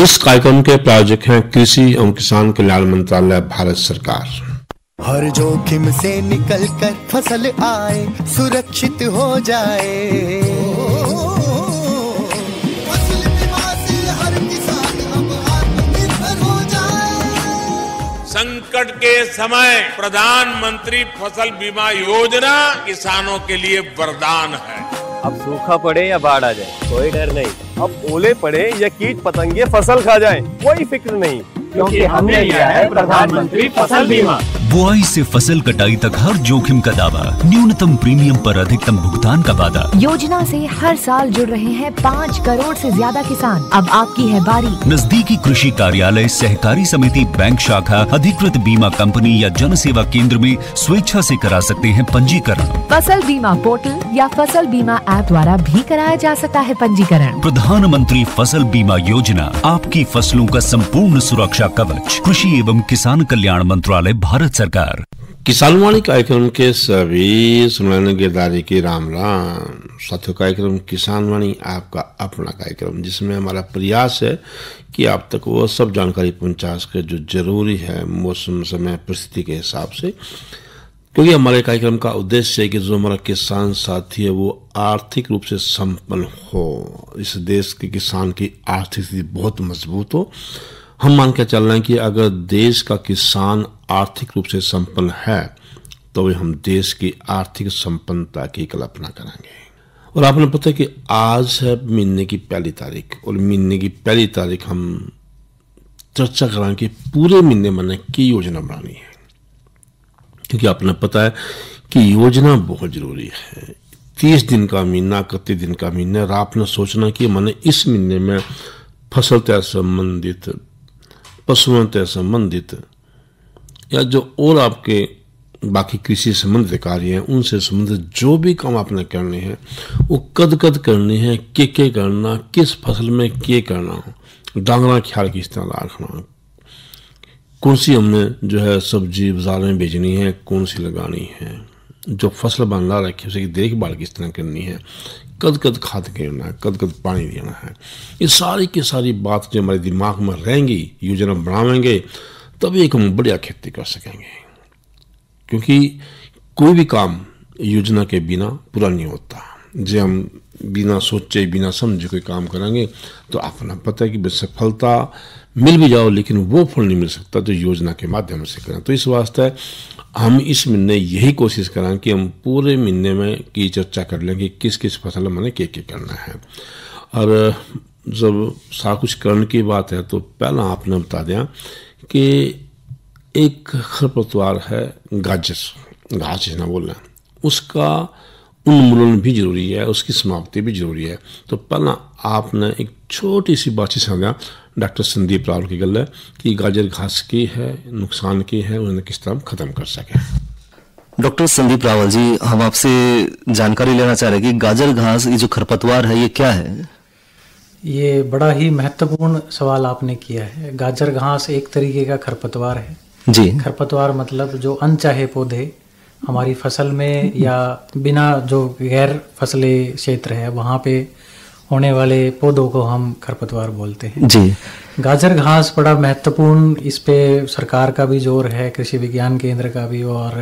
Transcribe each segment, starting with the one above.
इस कार्यक्रम के प्रायोजक हैं कृषि एवं किसान कल्याण मंत्रालय, भारत सरकार। हर जोखिम से निकल कर फसल आए, सुरक्षित हो जाए, फसल बीमा से हर किसान अब आत्मनिर्भर हो जाए। संकट के समय प्रधानमंत्री फसल बीमा योजना किसानों के लिए वरदान है। अब सूखा पड़े या बाढ़ आ जाए कोई डर नहीं, अब ओले पड़े या कीट पतंगे फसल खा जाए कोई फिक्र नहीं, क्योंकि हमने लिया है प्रधानमंत्री फसल बीमा। बुआई से फसल कटाई तक हर जोखिम का दावा, न्यूनतम प्रीमियम पर अधिकतम भुगतान का वादा। योजना से हर साल जुड़ रहे हैं 5 करोड़ से ज्यादा किसान। अब आपकी है बारी। नजदीकी कृषि कार्यालय, सहकारी समिति, बैंक शाखा, अधिकृत बीमा कंपनी या जन सेवा केंद्र में स्वेच्छा से करा सकते हैं पंजीकरण। फसल बीमा पोर्टल या फसल बीमा ऐप द्वारा भी कराया जा सकता है पंजीकरण। प्रधानमंत्री फसल बीमा योजना, आपकी फसलों का संपूर्ण सुरक्षा कवच। कृषि एवं किसान कल्याण मंत्रालय, भारत सरकार। किसानवाणी कार्यक्रम के सभी सुनने गेदारी की राम राम साथियों। कार्यक्रम किसानवाणी आपका अपना कार्यक्रम, जिसमें हमारा प्रयास है कि आप तक वो सब जानकारी पहुंचा सके जो जरूरी है मौसम, समय, परिस्थिति के हिसाब से। क्योंकि हमारे कार्यक्रम का उद्देश्य है कि जो हमारा किसान साथी है वो आर्थिक रूप से संपन्न हो, इस देश के किसान की आर्थिक स्थिति बहुत मजबूत हो। हम मान के चल रहे हैं कि अगर देश का किसान आर्थिक रूप से संपन्न है तो वे हम देश की आर्थिक संपन्नता की कल्पना करेंगे। और आपने पता है कि आज है महीने की पहली तारीख, और महीने की पहली तारीख हम चर्चा करेंगे कि पूरे महीने में की योजना बनानी है। क्योंकि आपने पता है कि योजना बहुत जरूरी है। 30 दिन का महीना, 31 दिन का महीना, और आपने सोचना कि मैंने इस महीने में फसल से संबंधित, पशुओं से संबंधित या जो और आपके बाकी कृषि संबंधित कार्य हैं उनसे संबंधित जो भी काम आपने करने हैं वो कद करने हैं, के करना, किस फसल में के करना, डांगना ख्याल किस तरह रखना, कौन सी हमने जो है सब्जी बाजार में बेचनी है, कौन सी लगानी है, जो फसल बना रखी उसकी देखभाल किस तरह करनी है, कद खाद गिरना है, कद पानी देना है। ये सारी की सारी बात जो हमारे दिमाग में रहेंगी, योजना बनावेंगे, तभी एक हम बढ़िया खेती कर सकेंगे। क्योंकि कोई भी काम योजना के बिना पूरा नहीं होता। जब हम बिना सोचे, बिना समझे कोई काम करेंगे तो आपको पता है कि सफलता मिल भी जाओ लेकिन वो फल नहीं मिल सकता जो योजना के माध्यम से करें। तो इस वास्ते हम इस महीने यही कोशिश करें कि हम पूरे महीने में की चर्चा कर लें कि किस किस फसल में के करना है। और जब सारा कुछ करने की बात है तो पहला आपने बता दिया कि एक खरपतवार है गाजर, घास ना बोलना, उसका उन्मूलन भी जरूरी है, उसकी समाप्ति भी जरूरी है। तो पहला आपने एक छोटी सी बातचीत समझा डॉक्टर संदीप रावल की गल है कि गाजर घास की है, नुकसान की है, उन्हें किस तरह खत्म कर सके। डॉक्टर संदीप रावल जी, हम आपसे जानकारी लेना चाह रहे हैं कि गाजर घास, ये जो खरपतवार है, ये क्या है? ये बड़ा ही महत्वपूर्ण सवाल आपने किया है। गाजर घास एक तरीके का खरपतवार है जी। खरपतवार मतलब जो अनचाहे पौधे हमारी फसल में या बिना, जो गैर फसली क्षेत्र है वहाँ पे होने वाले पौधों को हम खरपतवार बोलते हैं जी। गाजर घास बड़ा महत्वपूर्ण, इस पे सरकार का भी जोर है, कृषि विज्ञान केंद्र का भी और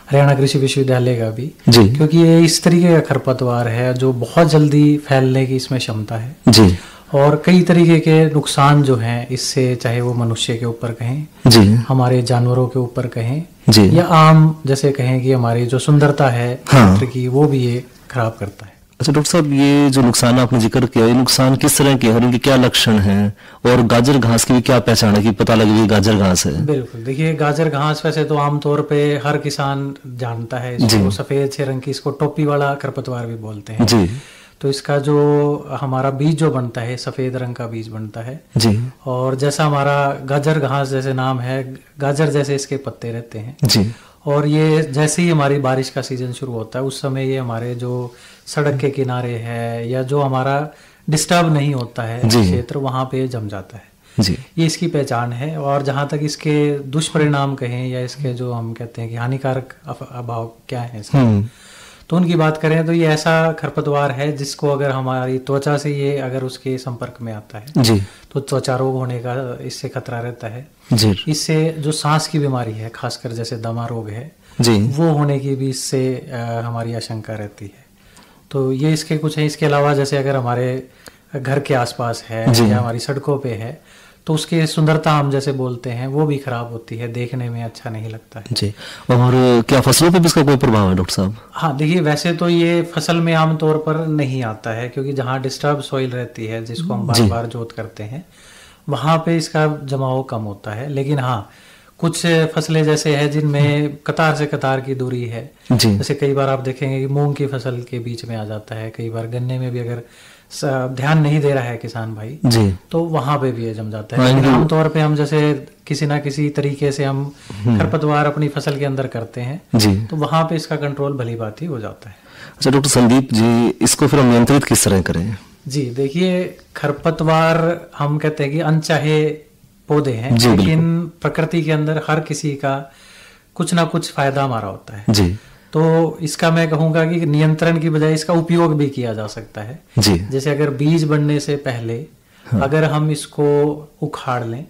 हरियाणा कृषि विश्वविद्यालय का भी जी। क्योंकि ये इस तरीके का खरपतवार है जो बहुत जल्दी फैलने की इसमें क्षमता है जी। और कई तरीके के नुकसान जो हैं इससे, चाहे वो मनुष्य के ऊपर कहें जी, हमारे जानवरों के ऊपर कहें जी, या आम जैसे कहें कि हमारी जो सुंदरता है क्षेत्र की, वो भी ये खराब करता है। अच्छा डॉक्टर साहब, ये जो नुकसान आपने जिक्र किया, ये नुकसान किस तरह के हैं और इनके क्या लक्षण हैं, और गाजर घास की भी क्या पहचान है कि पता लगे कि गाजर घास है? बिल्कुल, देखिए गाजर घास वैसे तो आमतौर पे हर किसान जानता है इसको, सफेद से रंग की, इसको टोपी वाला खरपतवार भी बोलते हैं जी। तो इसका जो हमारा बीज जो बनता है सफेद रंग का बीज बनता है जी। और जैसा हमारा गाजर घास जैसे नाम है, गाजर जैसे इसके पत्ते रहते हैं जी। और ये जैसे ही हमारी बारिश का सीजन शुरू होता है उस समय ये हमारे जो सड़क के किनारे है या जो हमारा डिस्टर्ब नहीं होता है क्षेत्र, वहाँ पे जम जाता है जी। ये इसकी पहचान है। और जहाँ तक इसके दुष्परिणाम कहें या इसके जो हम कहते हैं कि हानिकारक अभाव क्या है इसका, तो उनकी बात करें तो ये ऐसा खरपतवार है जिसको अगर हमारी त्वचा से ये अगर उसके संपर्क में आता है जी तो त्वचा रोग होने का इससे खतरा रहता है जी इससे जो सांस की बीमारी है खासकर जैसे दमा रोग है जी वो होने की भी इससे हमारी आशंका रहती है। तो ये इसके कुछ है। इसके अलावा जैसे अगर हमारे घर के आसपास है या हमारी सड़कों पे है तो उसकी सुंदरता हम जैसे बोलते हैं वो भी खराब होती है, देखने में अच्छा नहीं लगता है जी। और क्या फसलों पे भी इसका कोई प्रभाव है डॉक्टर साहब? हाँ देखिए, वैसे तो ये फसल में आमतौर पर नहीं आता है क्योंकि जहाँ डिस्टर्ब सॉइल रहती है जिसको हम बार बार जोत करते हैं वहाँ पे इसका जमाव कम होता है। लेकिन हाँ, कुछ फसलें जैसे है जिनमें कतार से कतार की दूरी है, जैसे कई बार आप देखेंगे कि मूंग की फसल के बीच में आ जाता है, कई बार गन्ने में भी अगर ध्यान नहीं दे रहा है किसान भाई जी तो वहां पे भी ये जम जाता है। लेकिन आमतौर पे हम जैसे किसी ना किसी तरीके से हम खरपतवार अपनी फसल के अंदर करते हैं जी तो वहां पे इसका कंट्रोल भली बात ही हो जाता है। अच्छा डॉक्टर संदीप जी, इसको फिर हम नियंत्रित किस तरह करें? जी देखिए, खरपतवार हम कहते हैं कि अनचाहे पौधे हैं लेकिन प्रकृति के अंदर हर किसी का कुछ ना कुछ फायदा हमारा होता है जी। तो इसका मैं कहूंगा कि नियंत्रण की बजाय इसका उपयोग भी किया जा सकता है जी। जैसे अगर बीज बनने से पहले अगर हम इसको उखाड़ लें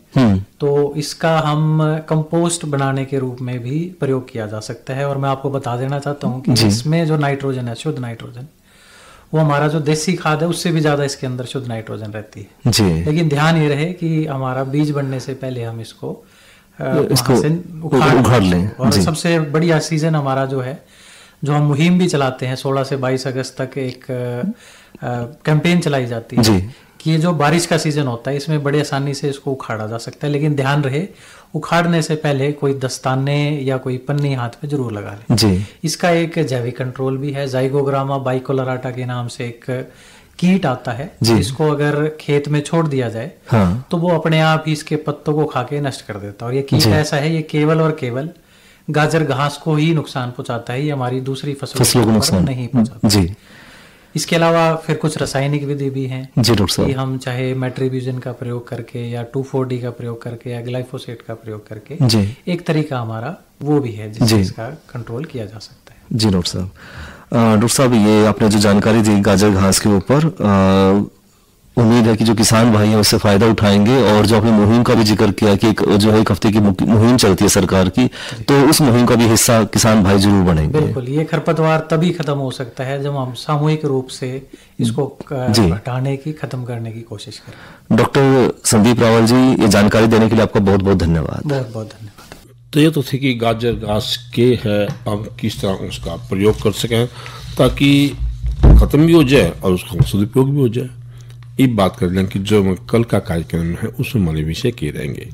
तो इसका हम कंपोस्ट बनाने के रूप में भी प्रयोग किया जा सकता है। और मैं आपको बता देना चाहता हूँ कि इसमें जो नाइट्रोजन है, शुद्ध नाइट्रोजन, वो हमारा जो देसी खाद है उससे भी ज्यादा इसके अंदर शुद्ध नाइट्रोजन रहती है जी। लेकिन ध्यान ये रहे कि हमारा बीज बनने से पहले हम इसको उखाड़ लें। और सबसे बढ़िया सीजन हमारा जो है, जो हम मुहिम भी चलाते हैं 16 से 22 अगस्त तक एक कैंपेन चलाई जाती है कि ये जो बारिश का सीजन होता है इसमें बड़े आसानी से इसको उखाड़ा जा सकता है। लेकिन ध्यान रहे, उखाड़ने से पहले कोई दस्ताने या कोई पन्नी हाथ में जरूर लगा लें जी। इसका एक जैविक कंट्रोल भी है। जाइगोग्रामा बाइकोलराटा के नाम से एक कीट आता है जिसको अगर खेत में छोड़ दिया जाए तो वो अपने आप ही इसके पत्तों को खा के नष्ट कर देता है। और ये कीट ऐसा है, ये केवल और केवल गाजर घास को ही नुकसान पहुंचाता है, ये हमारी दूसरी फसलों को नुकसान नहीं पहुंचाता जी। इसके अलावा फिर कुछ रासायनिक विधि भी हैं जी डॉक्टर साहब, कि हम चाहे मेट्रीब्यूजन का प्रयोग करके या 2,4-D का प्रयोग करके या ग्लाइफोसेट का प्रयोग करके जी। एक तरीका हमारा वो भी है जिससे इसका कंट्रोल किया जा सकता है जी। डॉक्टर साहब ये आपने जो जानकारी दी गाजर घास के ऊपर, उम्मीद है कि जो किसान भाई हैं उससे फायदा उठाएंगे। और जो आपने मुहिम का भी जिक्र किया कि जो है 1 हफ्ते की मुहिम चलती है सरकार की, तो उस मुहिम का भी हिस्सा किसान भाई जरूर बनेंगे। बिल्कुल, ये खरपतवार तभी खत्म हो सकता है जब हम सामूहिक रूप से इसको हटाने की, खत्म करने की कोशिश करें। डॉक्टर संदीप रावल जी, ये जानकारी देने के लिए आपका बहुत बहुत धन्यवाद। बहुत बहुत धन्यवाद। तो ये तो थी कि गाजर घास के है हम किस तरह उसका प्रयोग कर सकें ताकि खत्म भी हो जाए और उसका सदुपयोग भी हो जाए। एक बात कर लें कि जो कल का कार्यक्रम है उसमें हमारे विषय के रहेंगे।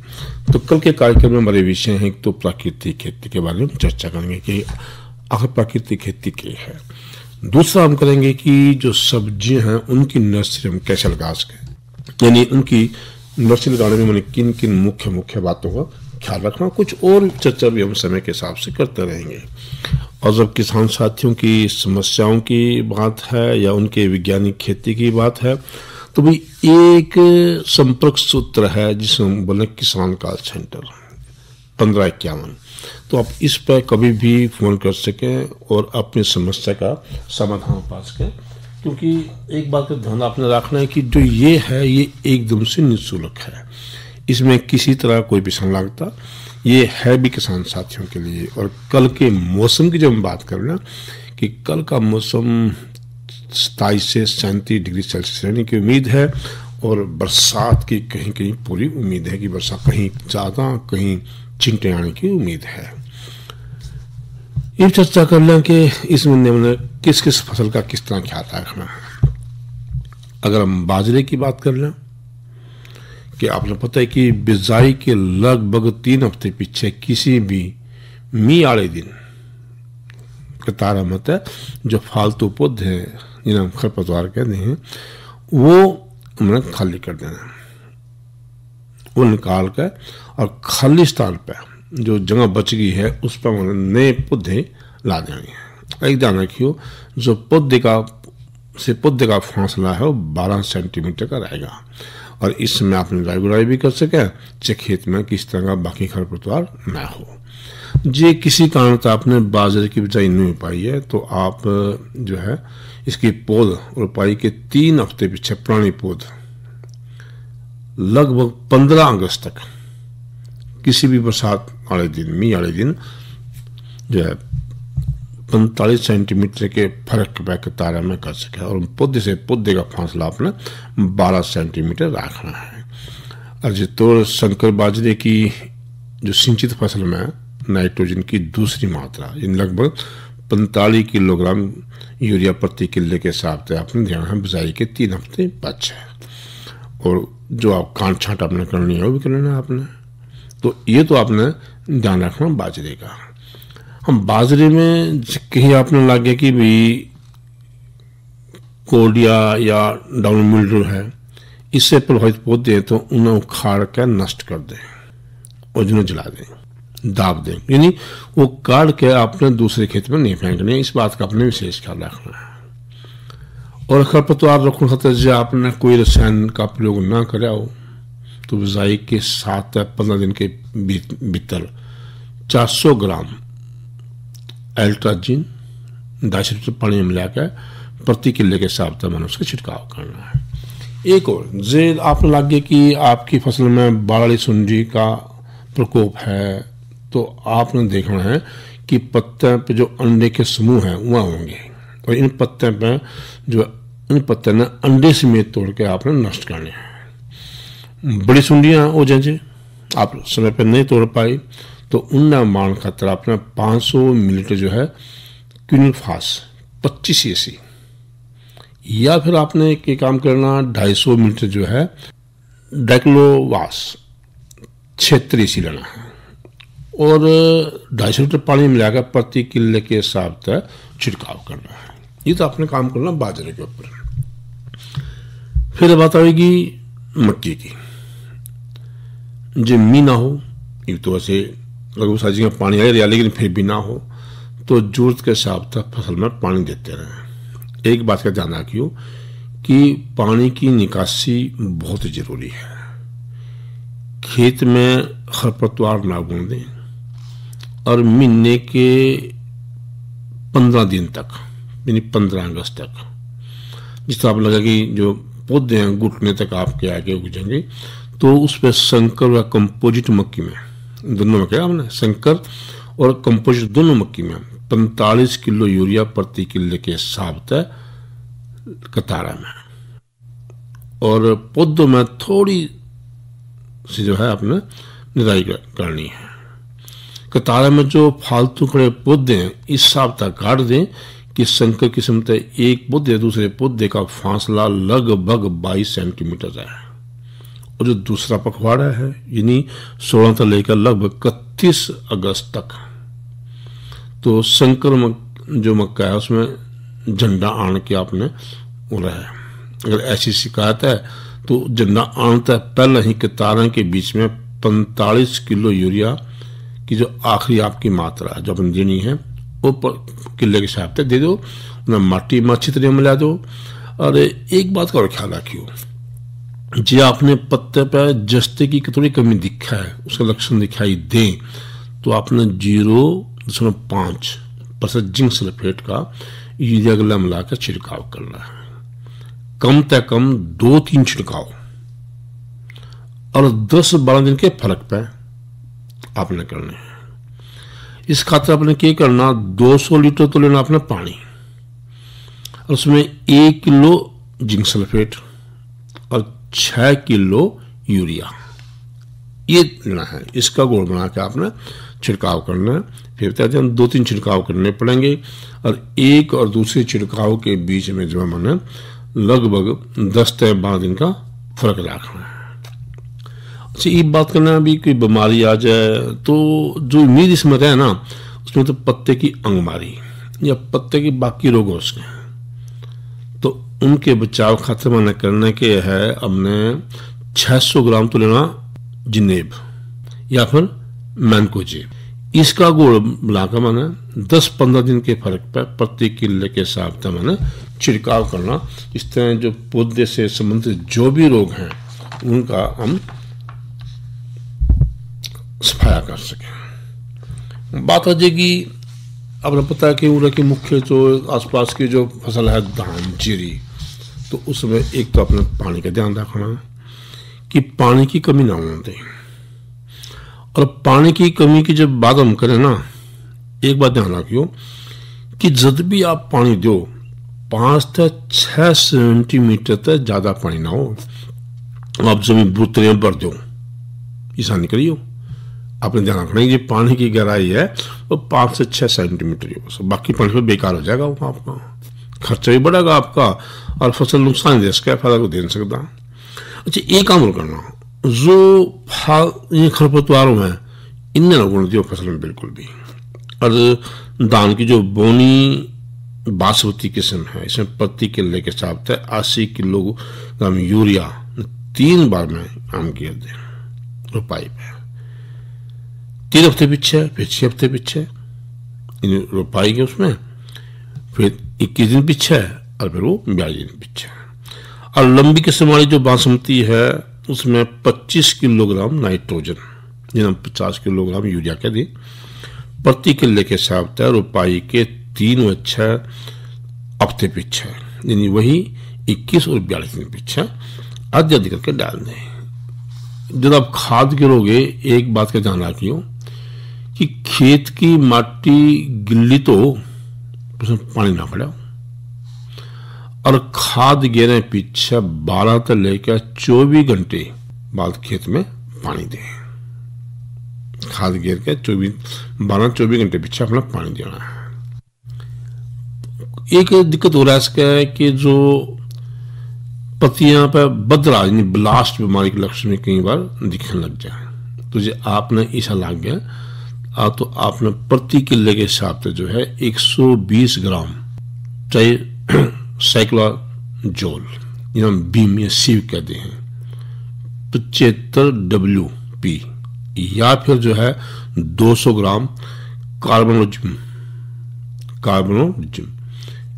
तो कल के कार्यक्रम में हमारे विषय हैं, एक तो प्राकृतिक खेती के बारे में चर्चा करेंगे कि आखिर प्राकृतिक खेती क्या है। दूसरा हम करेंगे कि जो सब्जियां हैं उनकी नर्सरी हम कैसे लगा सकें, यानी उनकी नर्सरी लगाने में मैंने किन किन मुख्य बातों का ख्याल रखना। कुछ और चर्चा भी हम समय के हिसाब से करते रहेंगे। और जब किसान साथियों की समस्याओं की बात है या उनके वैज्ञानिक खेती की बात है तो भी एक संपर्क सूत्र है जिसे हम बोले किसान कॉल सेंटर 1551। तो आप इस पर कभी भी फोन कर सकें और अपनी समस्या का समाधान पा सकें। क्योंकि एक बात का ध्यान आपने रखना है कि जो ये है ये एकदम से निःशुल्क है, इसमें किसी तरह कोई पैसा नहीं लगता, ये है भी किसान साथियों के लिए। और कल के मौसम की जब हम बात करें ना कि कल का मौसम 27 से 37 डिग्री सेल्सियस रहने की उम्मीद है और बरसात की कहीं कहीं पूरी उम्मीद है कि बरसात कहीं ज़्यादा कहीं चिंटे आने की उम्मीद है। ये चर्चा कर लें कि इस महीने में किस किस फसल का किस तरह ख्याल रखना है। अगर हम बाजरे की बात कर लें कि आपने पता है कि बिजाई के लगभग 3 हफ्ते पीछे किसी भी मी आड़े दिन कतारा मत है जो फालतू पौधे हैं जिन्हें हम खरपतवार कहते हैं वो हमने खाली कर देना, वो निकाल कर और खाली स्थान पर जो जगह बच गई है उस पर हमने नए पौधे ला देंगे। एक ध्यान रखियो, जो पौधे का फासला है वो 12 सेंटीमीटर का रहेगा और इसमें आपने राई गुड़ाई भी कर सके चाहे खेत में किस तरह का बाकी खरपतवार ना हो। जे किसी कारण से आपने बाजरे की बिजाई नहीं हो पाई है तो आप जो है इसकी पौध रोपाई के 3 हफ्ते पीछे पुरानी पौध लगभग 15 अगस्त तक किसी भी बरसात वाले दिन, मी वाले दिन जो है 45 सेंटीमीटर के फर्क पे कतारा में कर सके और पौधे से पौधे का फासला आपने 12 सेंटीमीटर रखना है। और जितोड़ संकर बाजरे की जो सिंचित फसल में नाइट्रोजन की दूसरी मात्रा इन लगभग 45 किलोग्राम यूरिया प्रति किले के हिसाब से आपने ध्यान है बिजाई के 3 हफ्ते बच है। और जो आप कांट छांट आपने करनी है वो भी करना है आपने। तो ये तो आपने ध्यान रखना बाजरे का। हम बाजरे में कहीं आपने लगे कि भाई कोडिया या डाउन मिल्ड्यू है, इससे प्रभावित पौधे तो उन्हें उखाड़ कर नष्ट कर दें और जिन्हें जला दें, दाब दें, यानी वो काट के आपने दूसरे खेत में नहीं फेंकने। इस बात का आपने विशेष ख्याल रखना है। और खरपतवार रोकने खातिर जो आपने कोई रसायन का प्रयोग ना करा हो तो बिजाई के 7 या 15 दिन के भीतर 400 ग्राम एल्ट्राजिन 10 लीटर पानी में मिलाकर प्रति किले के हिसाब से मैंने उसका छिड़काव करना है। एक और जे आपने लगे कि आपकी फसल में बाड़ी सुंडी का प्रकोप है तो आपने देखना है कि पत्ते पे जो अंडे के समूह हैं वह होंगे और इन पत्ते पे जो इन पत्ते ने अंडे समेत तोड़ के आपने नष्ट करने हैं। बड़ी सुंडियां हो जाए आप समय पर नहीं तोड़ पाई तो उनका मान खातर आपने 500 मिलीलीटर जो है क्विनोफास 25 cc या फिर आपने एक काम करना 250 मिलीलीटर जो है डाइक्लोवास 76 cc लेना है और 250 लीटर पानी मिलाकर प्रति किले के हिसाब से छिड़काव करना है। ये तो आपने काम करना बाजरे के ऊपर। फिर बात आएगी मक्की की। जो मी ना हो ये तो वैसे लगभग साजी में पानी आ रहा लेकिन फिर भी ना हो तो जरूरत के हिसाब से फसल में पानी देते रहें। एक बात का ध्यान रखियो कि पानी की निकासी बहुत जरूरी है। खेत में खरपतवार ना बूंद दें और महीने के 15 दिन तक यानी 15 अगस्त तक जिस तरह आप लगा कि जो पौधे हैं घुटने तक आपके आगे उगेंगे तो उस पर संकर व कंपोजिट मक्की में दोनों में क्या हमने संकर और कंपोजिट दोनों मक्की में 45 किलो यूरिया प्रति किले के हिसाब से कतारा में और पौधों में थोड़ी सी जो है आपने निराई करनी है। कतारा में जो फालतू खड़े पौधे हैं इस हिसाब तक काट दें कि संकर किस्म से एक पौधे दूसरे पौधे का फासला लगभग 22 सेंटीमीटर है और जो दूसरा पखवाड़ा है यानी 16 से लेकर लगभग 31 अगस्त तक तो संकर जो मक्का है उसमें झंडा आन के आपने उड़ा है। अगर ऐसी शिकायत है तो झंडा आन तक पहले ही कतारों के बीच में 45 किलो यूरिया की जो आखिरी आपकी मात्रा जो अपन देनी है वो किले के हिसाब से दे दो, ना माटी में अच्छी तरह मिला दो। और एक बात का और ख्याल रखियो जी आपने पत्ते पर जस्ते की थोड़ी कमी दिखा है उसका लक्षण दिखाई दे तो आपने 0.5% जिंक सल्फेट का यूरिया गला मिलाकर छिड़काव करना है। कम से कम 2-3 छिड़काव और 10-12 दिन के फर्क पे आपने करने हैं। इस खातर आपने क्या करना 200 लीटर तो लेना अपना पानी और उसमें 1 किलो जिंक सल्फेट और 6 किलो यूरिया ये लेना है। इसका घोल बना के आपने छिड़काव करना है। फिर कहते हैं 2-3 छिड़काव करने पड़ेंगे और एक और दूसरे छिड़काव के बीच में जो है मैंने लगभग 10 से 12 दिन का फर्क रखना है। अच्छा ये बात करना अभी कोई बीमारी आ जाए तो जो उम्मीद इसमें रहे ना उसमें तो पत्ते की अंगमारी या पत्ते के बाकी रोग हो उसके तो उनके बचाव खातिर मैंने करने के है हमने 600 ग्राम तो लेना जिनेब या फिर मैनकोजेब। इसका गुड़ मिलाकर मैंने 10-15 दिन के फर्क पर प्रति किले के हिसाब से मैंने छिड़काव करना। इस तरह जो पौधे से संबंधित जो भी रोग हैं उनका हम सफाया कर सकें। बात आ जाएगी, आपने पता है कि उनके की मुख्य जो आसपास की जो फसल है धान जीरी, तो उसमें एक तो अपने पानी का ध्यान रखना कि पानी की कमी ना होने दें। और पानी की कमी की जब बात हम करें ना, एक बात ध्यान रखियो कि जब भी आप पानी दो 5 से 6 सेंटीमीटर तक ज़्यादा पानी ना हो। आप जमीन बुतरे भर दो, ऐसा नहीं करियो। आपने ध्यान रखना है पानी की गहराई है वो 5 से 6 सेंटीमीटर ही हो, बाकी पानी पर बेकार हो जाएगा, वो आपका खर्चा भी बढ़ेगा आपका और फसल नुकसान दे सकता है, फायदा को दे नहीं सकता। अच्छा, एक काम और करना, जो ये खरपतवारों में इनने ना उगने दियो फसल में बिल्कुल भी। और धान की जो बोनी बासमती किस्म है, इसमें प्रति किले के हिसाब से 80 किलोग्राम यूरिया 3 बार में आम किया दे रोपाई पे। 3 हफ्ते पीछे, फिर 6 हफ्ते पीछे रोपाई के उसमें, फिर 21 दिन पीछे और फिर वो 42 दिन पीछे। और लंबी किस्म वाली जो बासमती है उसमें 25 किलोग्राम नाइट्रोजन, जिन्हें 50 किलोग्राम यूरिया के दी प्रति किले के हिसाब से रोपाई के 3 व 6 हफ्ते पीछे, यानी वही 21 और 42 दिन पीछे आधी आधी करके डाल दें। जब आप खाद गिरोगे, एक बात का ध्यान रखियो कि खेत की माटी गिल्ली तो उसमें पानी ना पड़ा, और खाद गिरे पीछे 12 से लेकर 24 घंटे बाद खेत में पानी दें। खाद गिर के 12-24 घंटे पीछे अपना पानी देना है। एक दिक्कत हो रहा है इसका है कि जो पत्तियां पर बदरा यानी ब्लास्ट बीमारी के लक्षण कई बार दिखने लग जाए, तो जो आपने ऐसा लग गया तो आपने प्रति किले के हिसाब से जो है 120 ग्राम चाहे साइक्लोजोल बीम या सीव कहते हैं 75 WP या फिर जो है 200 ग्राम कार्बोनोजिम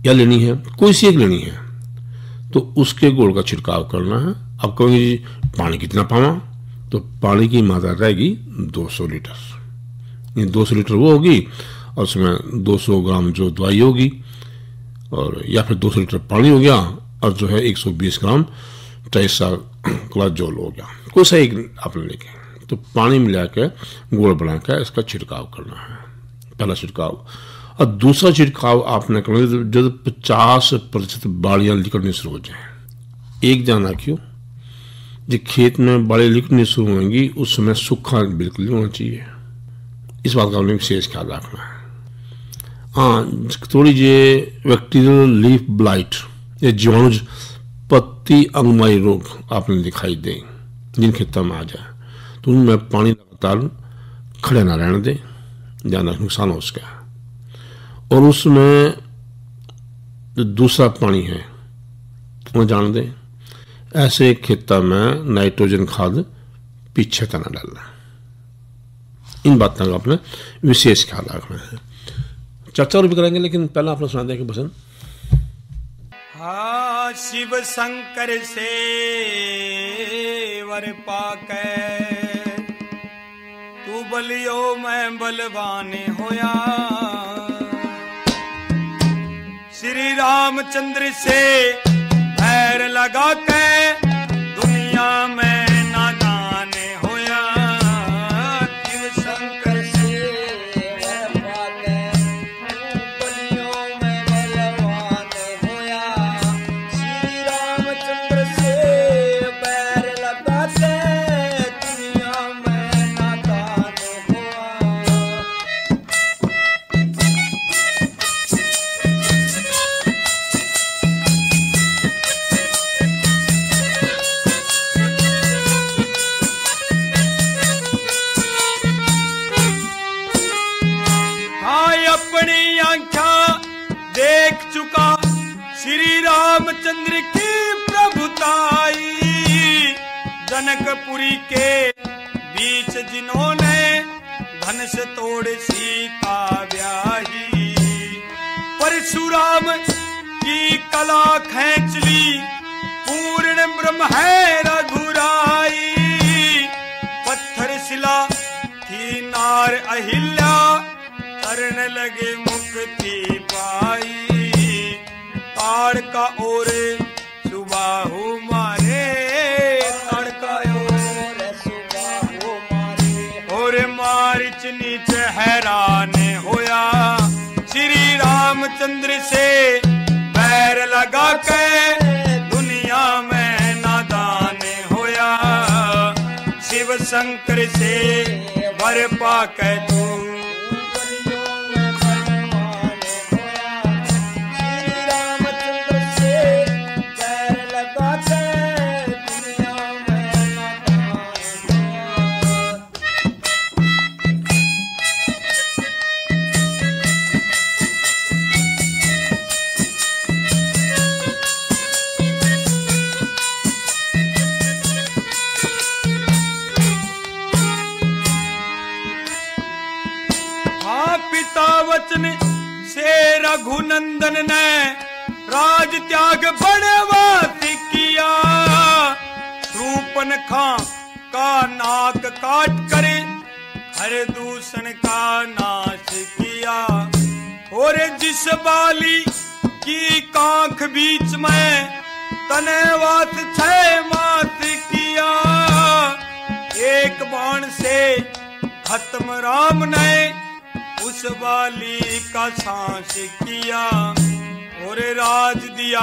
या लेनी है, कोई सी एक लेनी है, तो उसके घोल का छिड़काव करना है। अब कहेंगे जी पानी कितना पावा, तो पानी की मात्रा रहेगी 200 लीटर, ये 200 लीटर वो होगी और उसमें 200 ग्राम जो दवाई होगी, और या फिर 200 लीटर पानी हो गया और जो है 120 ग्राम ट्राइसाइक्लोजोल हो गया, कोई सा एक आपने लेके तो पानी मिला के घोल बना के इसका छिड़काव करना है, पहला छिड़काव। और दूसरा छिड़काव आपने करना जब 50% बाड़ियाँ निकलनी शुरू हो जाए। एक ध्यान रखियो, जब खेत में बाड़ियाँ निकलनी शुरू होंगी उस समय सूखा बिल्कुल नहीं होना चाहिए, इस बात का आपने विशेष ख्याल रखना है। हाँ, थोड़ी जे बैक्टीरियल लीफ ब्लाइट या जीवाणु पत्ती अंगमाई रोग आपने दिखाई दे जिन खेतों में आ जाए, तो उनमें पानी लगातार खड़े ना रहने दें, ज़्यादा नुकसान हो उसका। और उसमें जो दूसरा पानी है वो जान दें, ऐसे खेतों में नाइट्रोजन खाद पीछे तना डालना, इन बातों का अपने विशेष ख्याल रखना है। चर्चा और भी करेंगे, लेकिन पहला आपने सुना दें कि भजन। हाँ, शिव शंकर से वर पाके तू बलियो मैं बलवान होया, श्री रामचंद्र से पैर लगा के दुनिया में नादान होया। शिव शंकर से बलियो में बलवान होया, श्री रामचंद्र से पैर लगा के दुनिया में नादान होया। अपनी आंखें देख चुका श्री रामचंद्र की प्रभुताई, जनकपुरी के बीच जिन्होंने धनुष तोड़ सीता ब्याही, परशुराम की कला खींच ली पूर्ण ब्रह्म है रघुराई, पत्थर शिला थी नार अहिल्या हरण लगे मुक्ति पाई, ताड़का और सुबाहु मारे, ताड़का और सुबाहु मारे, और मारिच नीचे हैरान होया, श्री रामचंद्र से बैर लगा के दुनिया में नादान होया, शिव शंकर से वर पाके तू वचन से रघुनंदन ने राज त्याग बनवास किया, शूर्पणखा का नाक काट कर हर दूषण का नाश किया, और जिस बाली की कांख बीच में तनेवास 6 मास किया, एक बाण से खत्म राम ने उस बाली का सांस किया, और राज दिया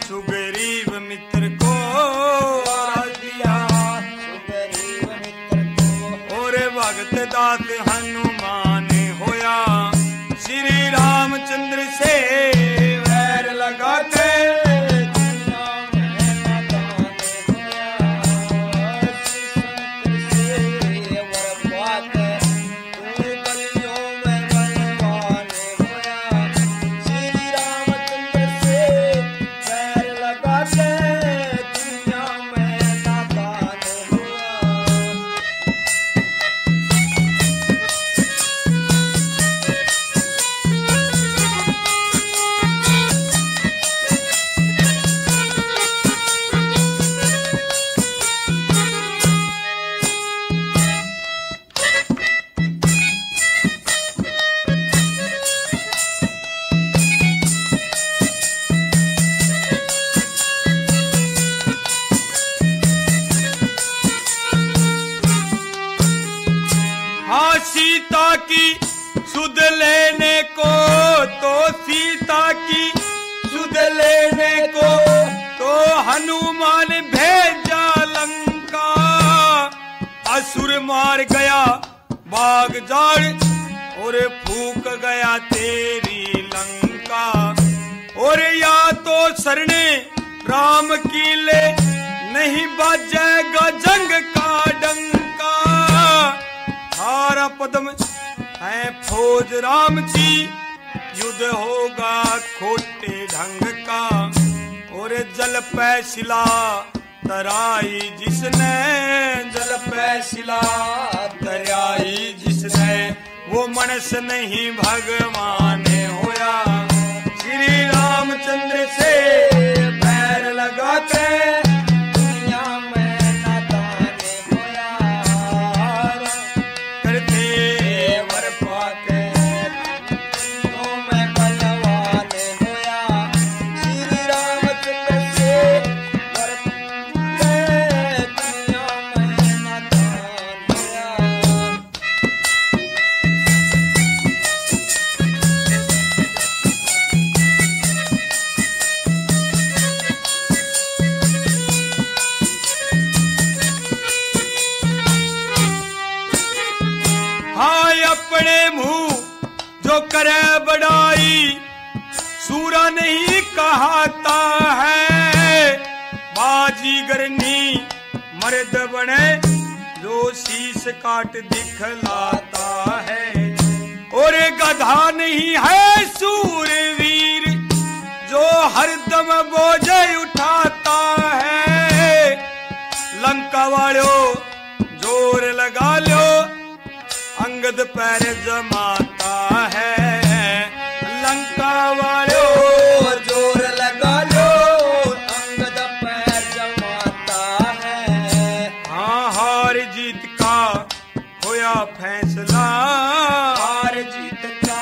सुग्रीव मित्र को, राज दिया सुग्रीव मित्र को, और भगत दास हनुमान होया, श्री रामचंद्र से वैर लगा के सीता की सुध लेने को, तो सीता की सुध लेने को तो हनुमान भेजा लंका, असुर मार गया बाग जाड़ और फूक गया तेरी लंका, और या तो शरणे राम की ले नहीं बजेगा जंग का डंका, हारा पद्म है फौज राम की, युद्ध होगा खोटे ढंग का, और जल पे शिला तराई जिसने, जल पे शिला तराई जिसने, वो मनुष्य नहीं भगवान होया, श्री रामचंद्र से बैर लगा के करे बड़ाई सूरा नहीं कहता है, बाजीगरनी मर्द बने जो शीश काट दिखलाता है, और गधा नहीं है सूरवीर जो हरदम बोझ उठाता है, लंका वालों जोर लगा लो अंगद पैर जमाता है, लंका वालों जोर लगा लो अंगद पैर जमाता है, हाँ हार जीत का होया फैसला, हार जीत का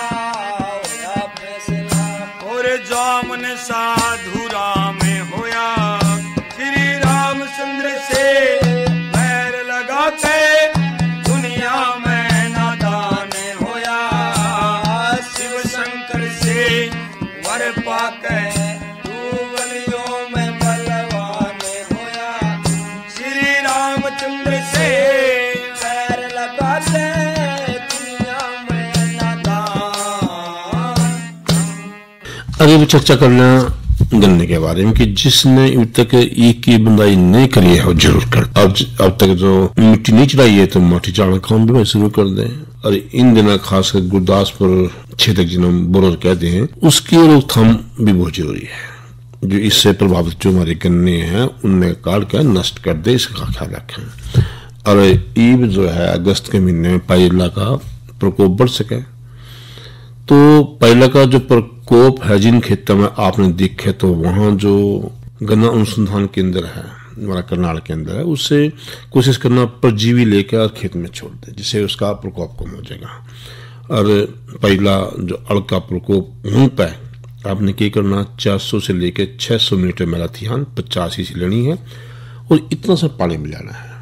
अभी चर्चा करना गन्ने के बारे में कि जिसने अभी तक एक की बुंदाई नहीं करी है वो जरूर कर। अब तक जो मिट्टी नहीं चढ़ाई है तो माटी चढ़ाना काम भी शुरू कर दें। और इन दिनों खासकर गुरदासपुर क्षेत्र जिन्हें बोरर कहते हैं उसकी रोकथाम भी बहुत जरूरी है। जो इससे प्रभावित जो हमारे गन्ने हैं उनमें काट कर नष्ट कर दे, इसका ख्याल रखें। और ईब जो है अगस्त के महीने में पाइला का प्रकोप बढ़ सके तो पाइला का जो प्रकोप है जिन खेतों में आपने देखे तो वहां जो गन्ना अनुसंधान केंद्र है हमारा करनाल के अंदर है उससे कोशिश करना परजीवी लेकर खेत में छोड़ दे जिससे उसका प्रकोप कम हो जाएगा। और पहला जो अड़ का प्रकोप वहीं पर आपने क्या करना 400 से लेकर 600 मीटर मैराथन 85 से लेनी है और इतना सा पानी मिलाना है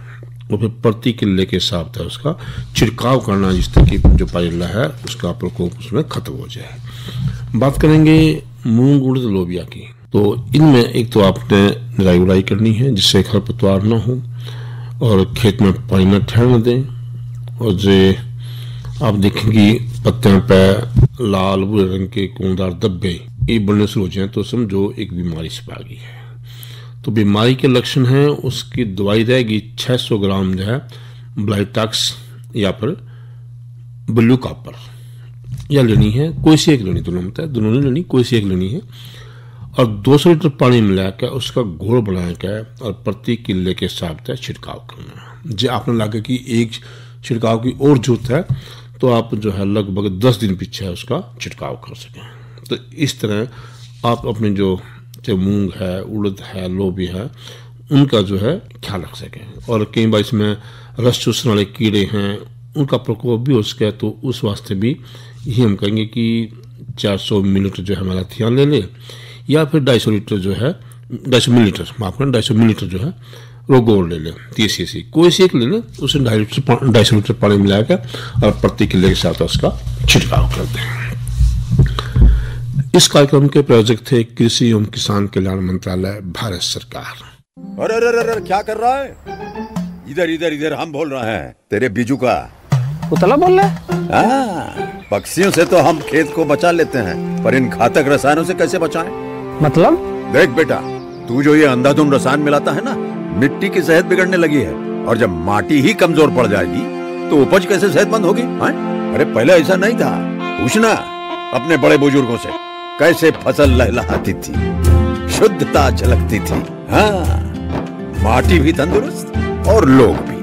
और फिर प्रति किले के हिसाब से उसका छिड़काव करना जिससे कि जो पाइला है उसका प्रकोप उसमें खत्म हो जाए। बात करेंगे मूंग उड़द लोबिया की तो इनमें एक तो आपने निराई उड़ाई करनी है जिससे खरपतवार न हो और खेत में पानी न ठहरने दें। और जो आप देखेंगे पत्तियों पर लाल भूरे रंग के कोनदार धब्बे ये बढ़ने शुरू हो जाए तो समझो एक बीमारी छिपा गई है। तो बीमारी के लक्षण हैं उसकी दवाई रहेगी 600 ग्राम जो है ब्लाइटॉक्स या फिर ब्लू कॉपर या लेनी है, कोई सी एक लेनी, दोनों नहीं लेनी, कोई सी एक लेनी है। और 200 लीटर पानी मिलाकर उसका घोल बनाकर और प्रति किले के हिसाब से छिड़काव करना है। जो आपने लगा कि एक छिड़काव की और जरूरत है तो आप जो है लगभग 10 दिन पीछे उसका छिड़काव कर सकें। तो इस तरह आप अपने जो मूंग है उड़द है लोबी है उनका जो है ख्याल रख सकें। और कई बार इसमें रस चूसने वाले कीड़े हैं उनका प्रकोप भी हो सके तो उस वास्ते भी यही हम कहेंगे कि 400 मिलीलीटर जो है हमारा ध्यान ले ले या फिर 250 लीटर जो है 250 मिलीलीटर माफ करें 250 मिलीलीटर जो है रोगोर ले लें 30 cc कोई सी एक ले लें उसे 250 लीटर पानी मिलाकर और प्रति किले के साथ उसका छिड़काव कर दें। इस कार्यक्रम के प्रायोजक थे कृषि एवं किसान कल्याण मंत्रालय भारत सरकार। अरे अरे अरे क्या कर रहा है? इधर इधर इधर हम बोल रहे हैं तेरे बीजू का। उतला बोल रहा है? पक्षियों से तो हम खेत को बचा लेते हैं पर इन घातक रसायनों से कैसे बचाएं? मतलब? देख बेटा तू जो ये अंधाधुंध रसायन मिलाता है ना मिट्टी की सेहत बिगड़ने लगी है और जब माटी ही कमजोर पड़ जाएगी तो उपज कैसे सेहतमंद होगी? अरे पहले ऐसा नहीं था, पूछना अपने बड़े बुजुर्गों से कैसे फसल लहलहाती थी, शुद्धता झलकती थी। हाँ, माटी भी तंदुरुस्त और लोग भी।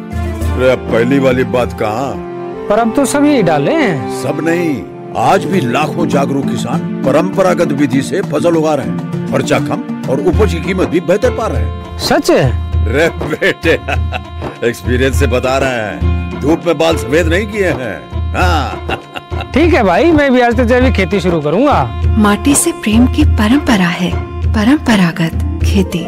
अरे अब पहली वाली बात कहाँ, पर अब तो सब यही डाले हैं। सब नहीं, आज भी लाखों जागरूक किसान परंपरागत विधि से फसल उगा रहे हैं, खर्चा कम और उपज की कीमत भी बेहतर पा रहे हैं। सच है? रे बेटे एक्सपीरियंस से बता रहे हैं, धूप में बाल सफेद नहीं किए हैं। हाँ। ठीक है भाई, मैं भी आज से जैविक खेती शुरू करूंगा। माटी से प्रेम की परंपरा है, परंपरागत खेती।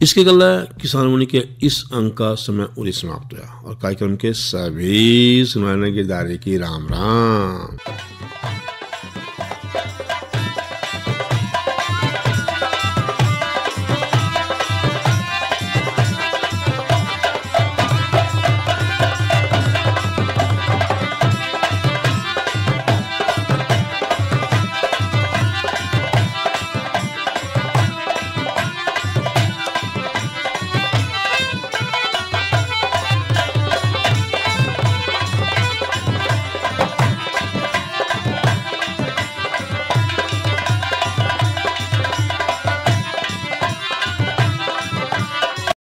इसके गला किसान वाणी के इस अंक का समय उन्हें समाप्त हुआ और कार्यक्रम के सभी सुनाने के दायरे की राम राम।